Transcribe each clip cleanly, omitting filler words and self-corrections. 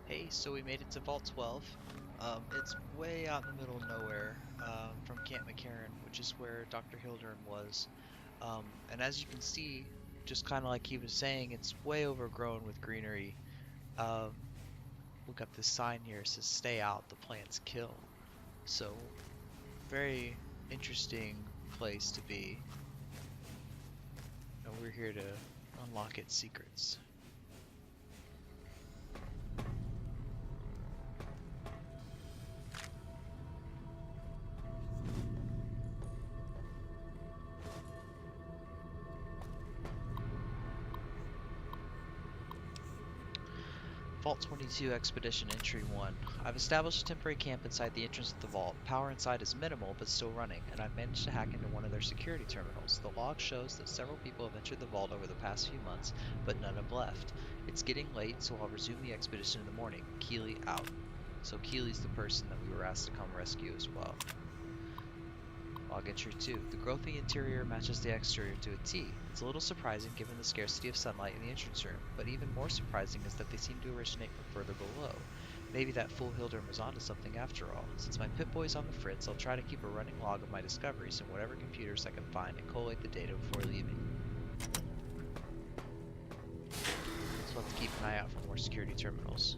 Hey, so we made it to Vault 12. It's way out in the middle of nowhere from Camp McCarran, which is where Dr. Hildern was. And as you can see, just kind of like he was saying, it's way overgrown with greenery. Um, we got this sign here, it says "Stay out, the plants kill." So, very interesting place to be. And we're here to unlock its secrets. Vault 22 Expedition Entry 1. I've established a temporary camp inside the entrance of the vault. Power inside is minimal, but still running, and I've managed to hack into one of their security terminals. The log shows that several people have entered the vault over the past few months, but none have left. It's getting late, so I'll resume the expedition in the morning. Keeley out. So Keeley's the person that we were asked to come rescue as well. Log entry 2. The growthy interior matches the exterior to a T. It's a little surprising given the scarcity of sunlight in the entrance room, but even more surprising is that they seem to originate from further below. Maybe that fool Hildern was onto something after all. Since my Pip-Boy's on the fritz, I'll try to keep a running log of my discoveries in whatever computers I can find and collate the data before leaving. So we'll have to keep an eye out for more security terminals.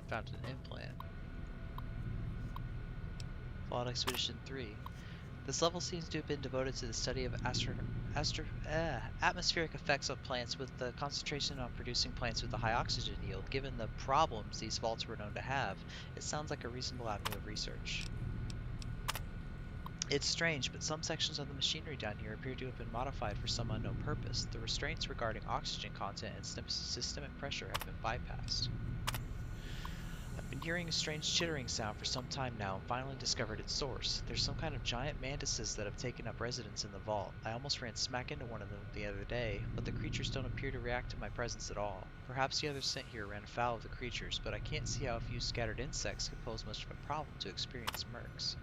Found an implant. Vault Expedition 3. This level seems to have been devoted to the study of atmospheric effects of plants, with the concentration on producing plants with a high oxygen yield. Given the problems these vaults were known to have, it sounds like a reasonable avenue of research. It's strange, but some sections of the machinery down here appear to have been modified for some unknown purpose. The restraints regarding oxygen content and systemic pressure have been bypassed. I've been hearing a strange chittering sound for some time now and finally discovered its source. There's some kind of giant mantises that have taken up residence in the vault. I almost ran smack into one of them the other day, but the creatures don't appear to react to my presence at all. Perhaps the others sent here ran afoul of the creatures, but I can't see how a few scattered insects could pose much of a problem to experienced mercs.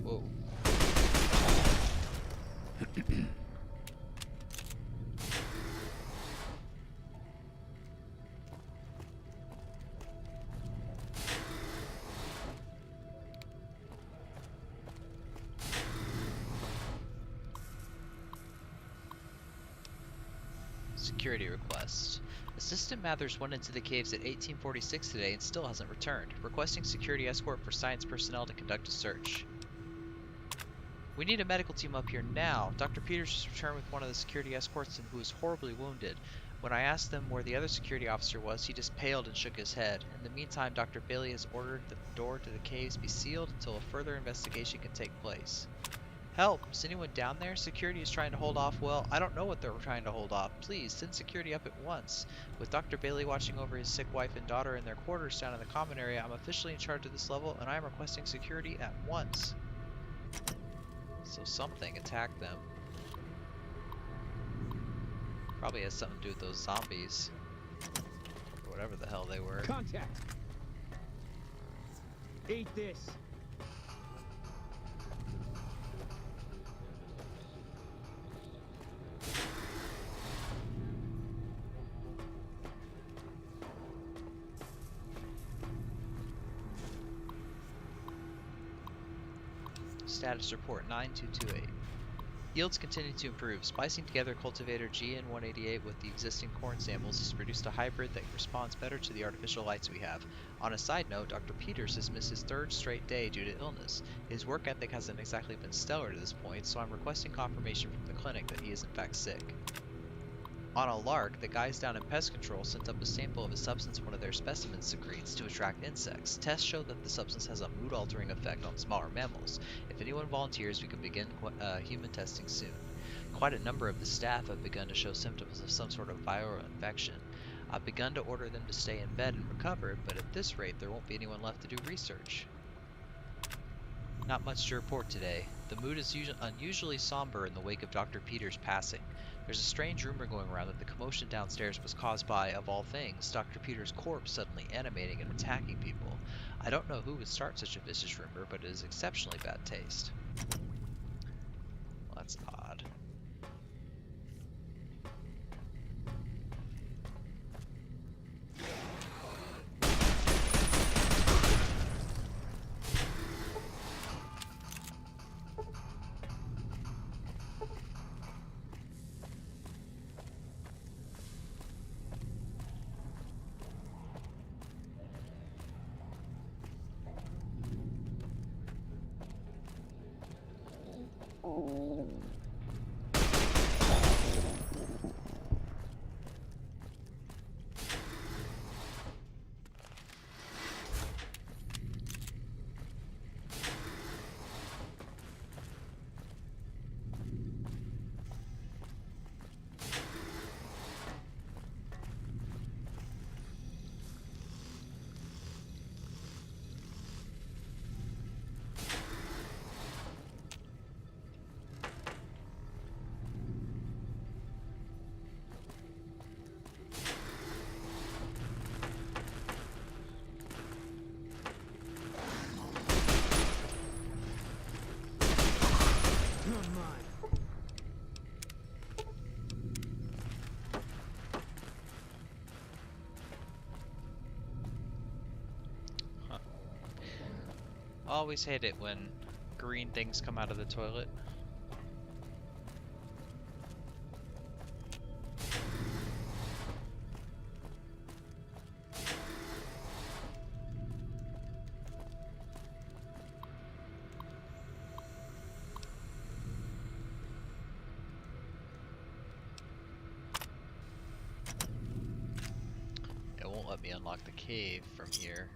Whoa. Security request. Assistant Mathers went into the caves at 1846 today and still hasn't returned. Requesting security escort for science personnel to conduct a search. We need a medical team up here now. Dr. Peters just returned with one of the security escorts and who is horribly wounded. When I asked them where the other security officer was, he just paled and shook his head. In the meantime, Dr. Bailey has ordered the door to the caves be sealed until a further investigation can take place. Help! Is anyone down there? Security is trying to hold off. Well, I don't know what they're trying to hold off. Please, send security up at once. With Dr. Bailey watching over his sick wife and daughter in their quarters down in the common area, I'm officially in charge of this level, and I am requesting security at once. So something attacked them. Probably has something to do with those zombies. Or whatever the hell they were. Contact! Eat this! Status report 9228. Yields continue to improve. Splicing together cultivator GN188 with the existing corn samples has produced a hybrid that responds better to the artificial lights we have. On a side note, Dr. Peters has missed his third straight day due to illness. His work ethic hasn't exactly been stellar to this point, so I'm requesting confirmation from the clinic that he is in fact sick. On a lark, the guys down in pest control sent up a sample of a substance one of their specimens secretes to attract insects. Tests show that the substance has a mood-altering effect on smaller mammals. If anyone volunteers, we can begin human testing soon. Quite a number of the staff have begun to show symptoms of some sort of viral infection. I've begun to order them to stay in bed and recover, but at this rate there won't be anyone left to do research. Not much to report today. The mood is unusually somber in the wake of Dr. Peters' passing. There's a strange rumor going around that the commotion downstairs was caused by, of all things, Dr. Peters' corpse suddenly animating and attacking people. I don't know who would start such a vicious rumor, but it is exceptionally bad taste. Well, that's odd. Always hate it when green things come out of the toilet. It won't let me unlock the cave from here.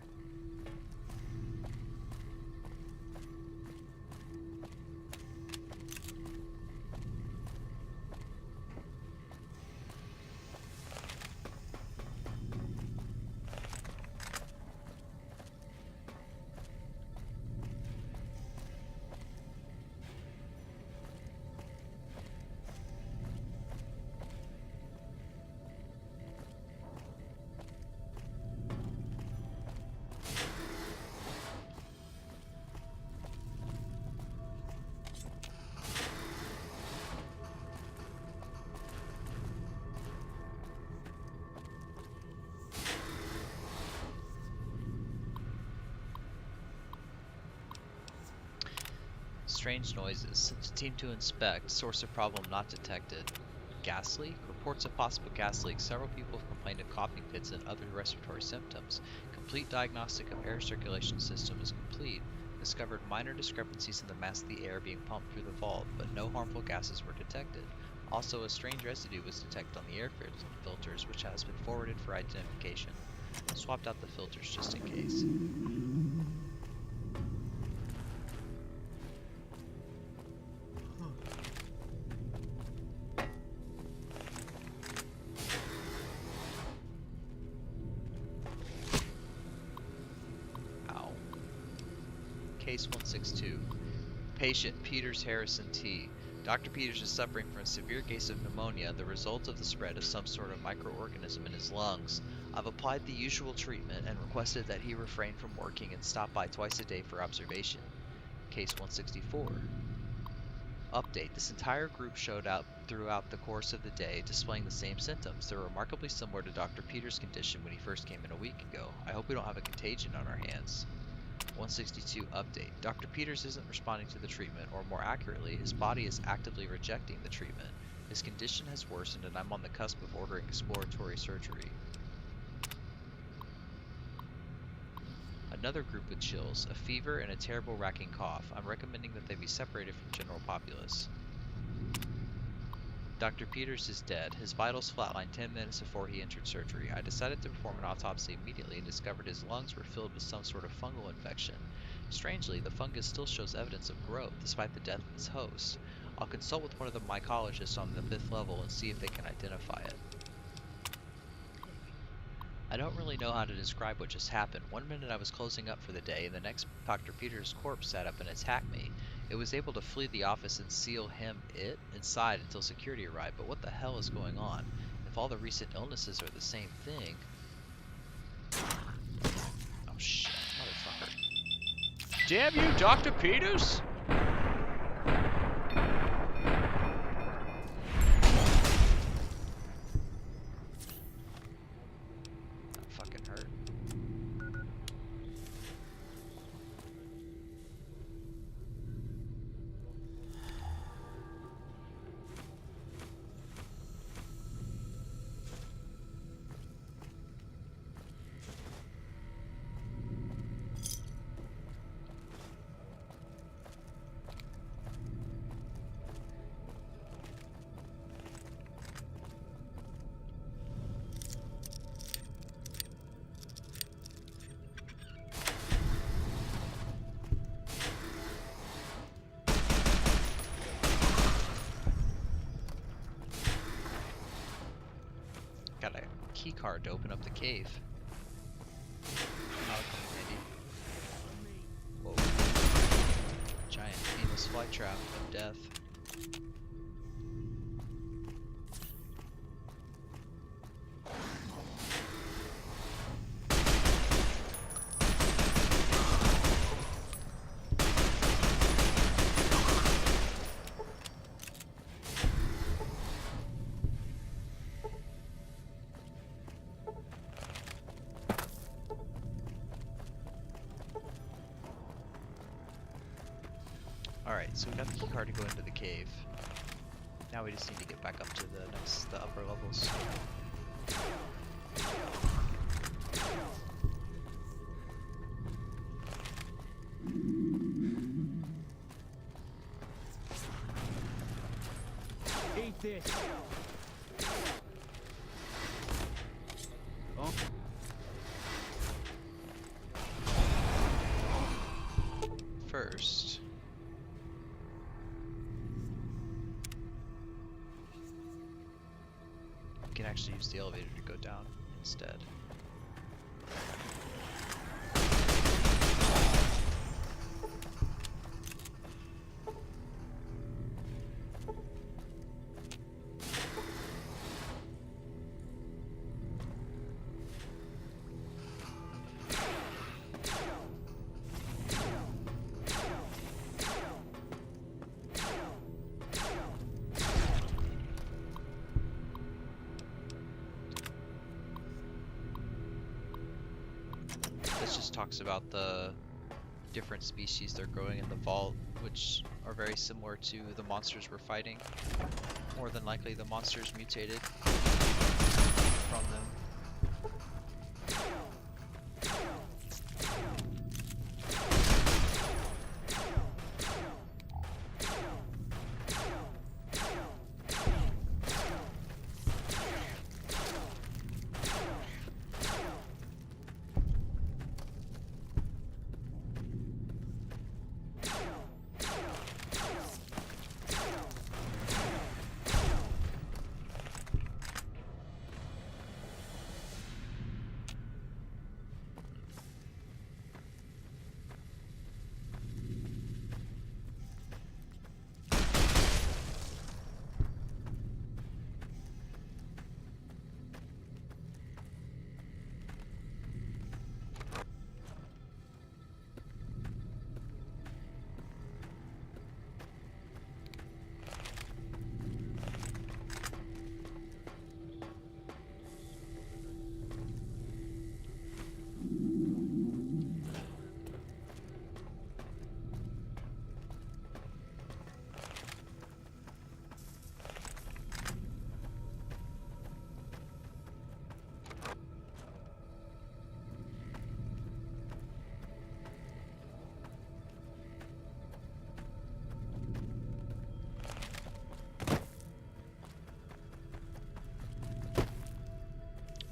Strange noises. Sent a team to inspect. Source of problem not detected. Gas leak? Reports of possible gas leak. Several people have complained of coughing fits and other respiratory symptoms. Complete diagnostic of air circulation system is complete. Discovered minor discrepancies in the mass of the air being pumped through the vault, but no harmful gases were detected. Also, a strange residue was detected on the air filters, which has been forwarded for identification. Swapped out the filters just in case. Case 162. Patient Peters Harrison T. Dr. Peters is suffering from a severe case of pneumonia, the result of the spread of some sort of microorganism in his lungs. I've applied the usual treatment and requested that he refrain from working and stop by twice a day for observation. Case 164. Update. This entire group showed up throughout the course of the day, displaying the same symptoms. They're remarkably similar to Dr. Peters' condition when he first came in a week ago. I hope we don't have a contagion on our hands. 162 update. Dr. Peters isn't responding to the treatment, or more accurately, his body is actively rejecting the treatment. His condition has worsened and I'm on the cusp of ordering exploratory surgery. Another group with chills, a fever, and a terrible racking cough. I'm recommending that they be separated from general populace. Dr. Peters is dead. His vitals flatlined 10 minutes before he entered surgery. I decided to perform an autopsy immediately and discovered his lungs were filled with some sort of fungal infection. Strangely, the fungus still shows evidence of growth despite the death of its host. I'll consult with one of the mycologists on the 5th level and see if they can identify it. I don't really know how to describe what just happened. One minute I was closing up for the day, and the next Dr. Peters' corpse sat up and attacked me. It was able to flee the office and seal it inside until security arrived, but what the hell is going on? If all the recent illnesses are the same thing... Oh shit, motherfucker. Damn you, Dr. Peters! Got a key card to open up the cave. Maybe. Whoa. Giant painless flight trap of death. Alright, so we got the key card to go into the cave. Now we just need to get back up to the upper levels. Eat this. Oh. First, we can actually use the elevator to go down instead. This just talks about the different species they're growing in the vault, which are very similar to the monsters we're fighting. More than likely the monsters mutated from them.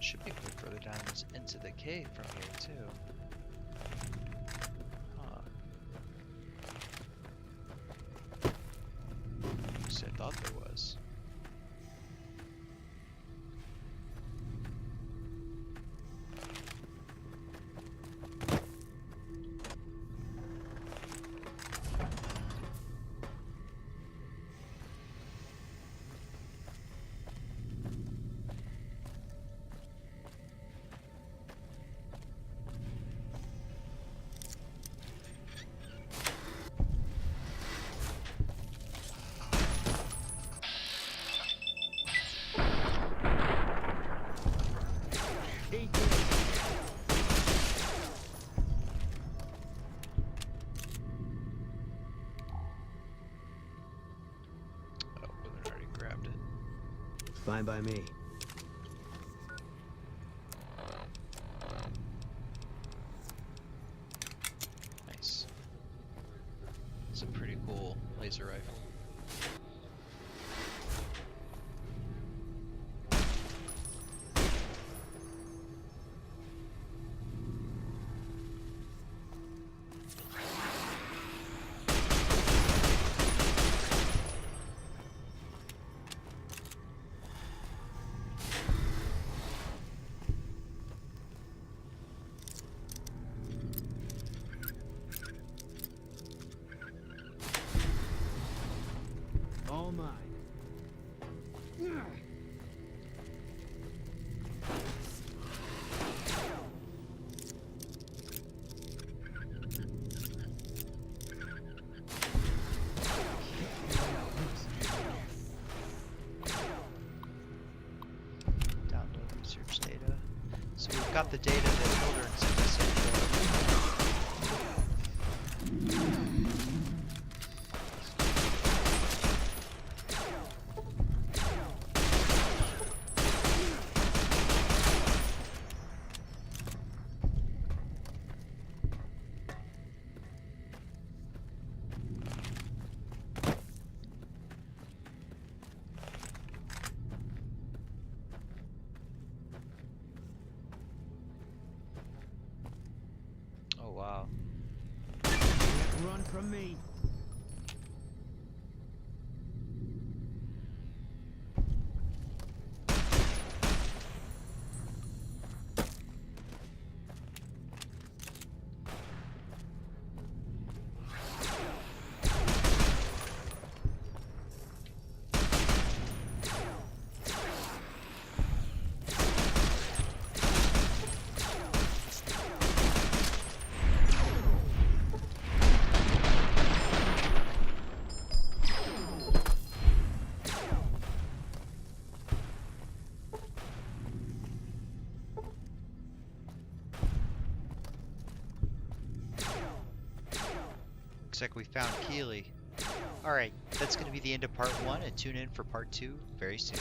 should be way further down into the cave from here too. Huh. At least I thought there was. Oh, Withern already grabbed it. Fine by me. Nice. It's a pretty cool laser rifle. All mine. Download research data. So we've got the data that Withern sent us in for. Oh wow. Run from me. Looks like we found Keely. Alright, that's going to be the end of part 1, and tune in for part 2 very soon.